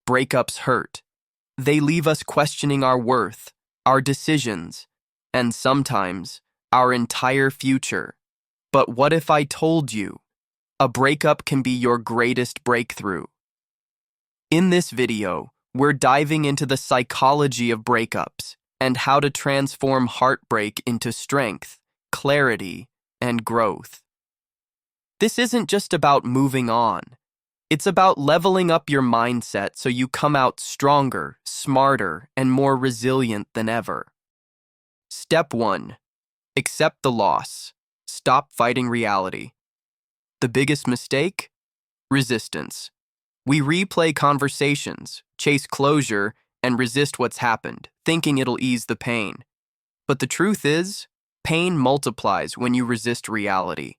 Breakups hurt. They leave us questioning our worth, our decisions, and sometimes our entire future. But what if I told you a breakup can be your greatest breakthrough? In this video, we're diving into the psychology of breakups and how to transform heartbreak into strength, clarity, and growth. This isn't just about moving on. It's about leveling up your mindset so you come out stronger, smarter, and more resilient than ever. Step 1. Accept the loss. Stop fighting reality. The biggest mistake? Resistance. We replay conversations, chase closure, and resist what's happened, thinking it'll ease the pain. But the truth is, pain multiplies when you resist reality.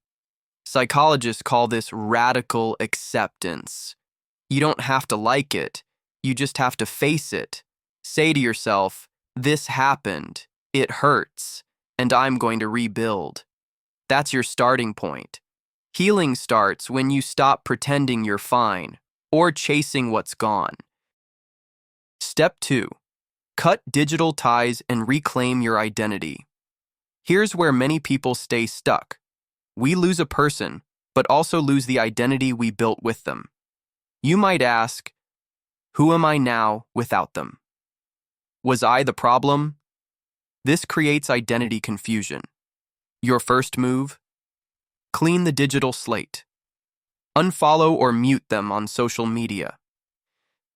Psychologists call this radical acceptance. You don't have to like it, you just have to face it. Say to yourself, this happened, it hurts, and I'm going to rebuild. That's your starting point. Healing starts when you stop pretending you're fine or chasing what's gone. Step 2. Cut digital ties and reclaim your identity. Here's where many people stay stuck. We lose a person, but also lose the identity we built with them. You might ask, who am I now without them? Was I the problem? This creates identity confusion. Your first move? Clean the digital slate. Unfollow or mute them on social media.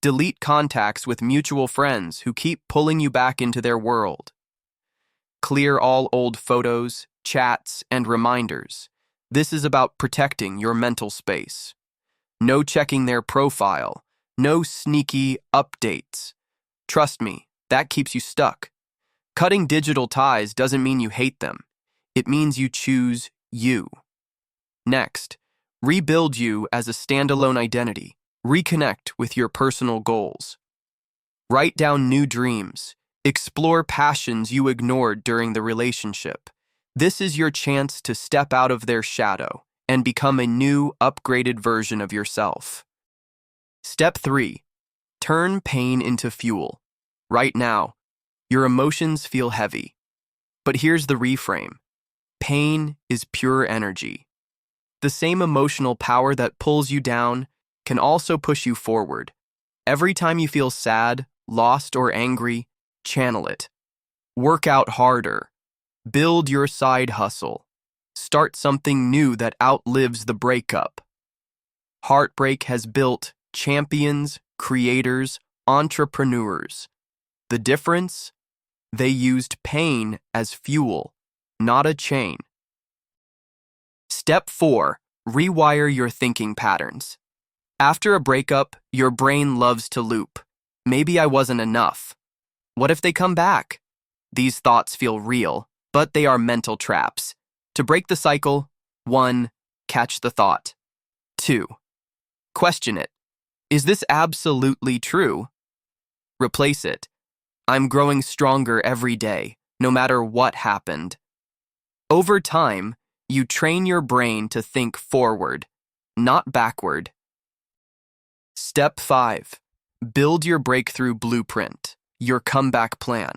Delete contacts with mutual friends who keep pulling you back into their world. Clear all old photos, chats, and reminders. This is about protecting your mental space. No checking their profile. No sneaky updates. Trust me, that keeps you stuck. Cutting digital ties doesn't mean you hate them. It means you choose you. Next, rebuild you as a standalone identity. Reconnect with your personal goals. Write down new dreams. Explore passions you ignored during the relationship. This is your chance to step out of their shadow and become a new, upgraded version of yourself. Step 3. Turn pain into fuel. Right now, your emotions feel heavy. But here's the reframe. Pain is pure energy. The same emotional power that pulls you down can also push you forward. Every time you feel sad, lost, or angry, channel it. Work out harder. Build your side hustle. Start something new that outlives the breakup. Heartbreak has built champions, creators, entrepreneurs. The difference? They used pain as fuel, not a chain. Step 4. Rewire your thinking patterns. After a breakup, your brain loves to loop. Maybe I wasn't enough. What if they come back? These thoughts feel real, but they are mental traps. To break the cycle, 1. Catch the thought. 2. Question it. Is this absolutely true? Replace it. I'm growing stronger every day, no matter what happened. Over time, you train your brain to think forward, not backward. Step 5. Build your breakthrough blueprint, your comeback plan.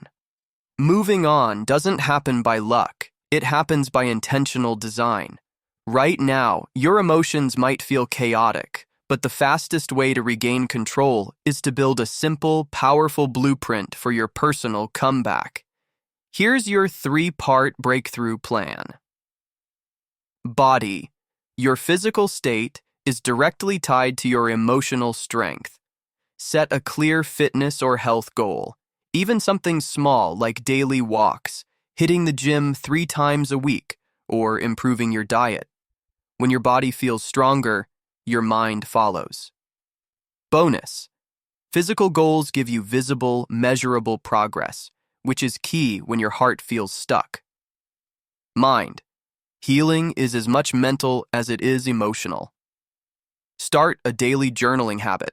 Moving on doesn't happen by luck, it happens by intentional design. Right now, your emotions might feel chaotic, but the fastest way to regain control is to build a simple, powerful blueprint for your personal comeback. Here's your 3-part breakthrough plan. Body. Your physical state is directly tied to your emotional strength. Set a clear fitness or health goal. Even something small like daily walks, hitting the gym 3 times a week, or improving your diet. When your body feels stronger, your mind follows. Bonus. Physical goals give you visible, measurable progress, which is key when your heart feels stuck. Mind. Healing is as much mental as it is emotional. Start a daily journaling habit.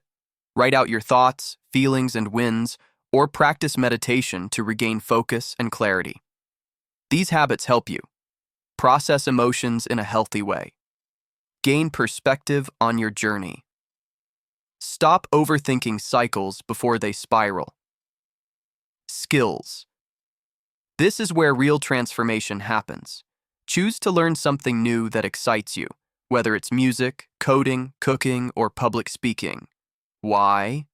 Write out your thoughts, feelings, and wins, or practice meditation to regain focus and clarity. These habits help you process emotions in a healthy way. Gain perspective on your journey. Stop overthinking cycles before they spiral. Skills. This is where real transformation happens. Choose to learn something new that excites you, whether it's music, coding, cooking, or public speaking. Why?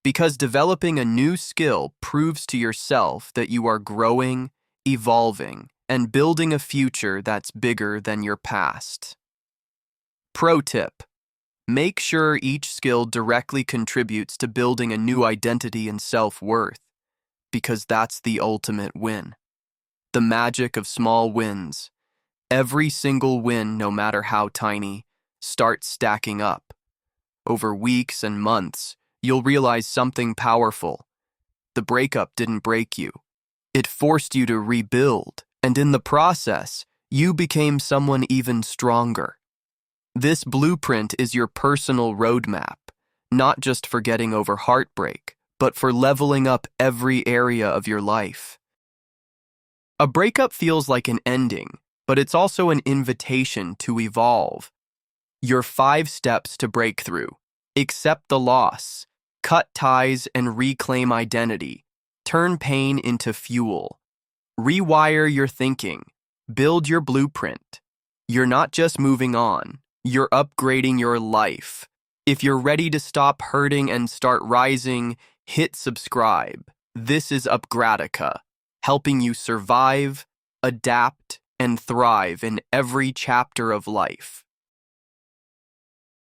Because developing a new skill proves to yourself that you are growing, evolving, and building a future that's bigger than your past. Pro tip: make sure each skill directly contributes to building a new identity and self-worth, because that's the ultimate win. The magic of small wins. Every single win, no matter how tiny, starts stacking up. Over weeks and months, you'll realize something powerful. The breakup didn't break you. It forced you to rebuild, and in the process, you became someone even stronger. This blueprint is your personal roadmap, not just for getting over heartbreak, but for leveling up every area of your life. A breakup feels like an ending, but it's also an invitation to evolve. Your 5 steps to breakthrough: accept the loss, cut ties and reclaim identity, turn pain into fuel, rewire your thinking, build your blueprint. You're not just moving on, you're upgrading your life. If you're ready to stop hurting and start rising, hit subscribe. This is Upgradica, helping you survive, adapt, and thrive in every chapter of life.